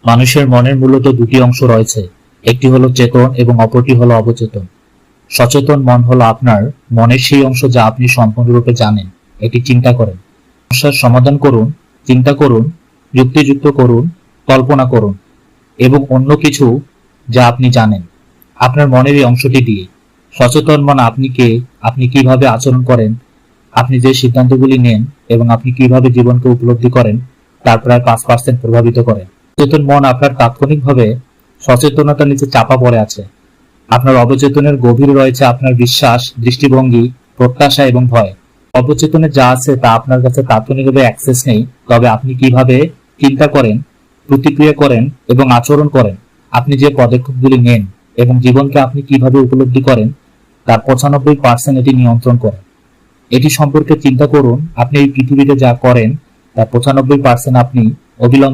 মানুষের মনের মূলত দুটি অংশ রয়েছে, একটি হলো চেতন এবং অপরটি হলো অবচেতন। সচেতন মন হলো আপনার মনের সেই অংশ যা আপনি সম্পূর্ণরূপে জানেন। এটি চিন্তা করেন, সমস্যার সমাধান করুন, চিন্তা করুন, যুক্তিযুক্ত করুন, কল্পনা করুন এবং অন্য কিছু যা আপনি জানেন আপনার মনের এই অংশটি দিয়ে। সচেতন মন আপনি কে, আপনি কিভাবে আচরণ করেন, আপনি যে সিদ্ধান্তগুলি নেন এবং আপনি কিভাবে জীবনকে উপলব্ধি করেন তার প্রায় 5% প্রভাবিত করেন। সচেতন মন আপনার তাৎক্ষণিকভাবে সচেতনতার নিচে চাপা পড়ে আছে। আপনার অবচেতনের গভীরে রয়েছে আপনার বিশ্বাস, দৃষ্টিভঙ্গি, প্রত্যাশা এবং ভয়। অবচেতনে যা আছে তা আপনার কাছে তাৎক্ষণিকভাবে অ্যাক্সেস নেই, তবে আপনি কিভাবে চিন্তা করেন, প্রতিক্রিয়া করেন এবং আচরণ করেন, আপনি যে পদক্ষেপগুলি নেন এবং জীবনকে আপনি কিভাবে উপলব্ধি করেন তার 95% এটি নিয়ন্ত্রণ করে। এটি সম্পর্কে চিন্তা করুন, আপনি এই পৃথিবীতে যা করেন তার 95% আপনি অবিলম্বে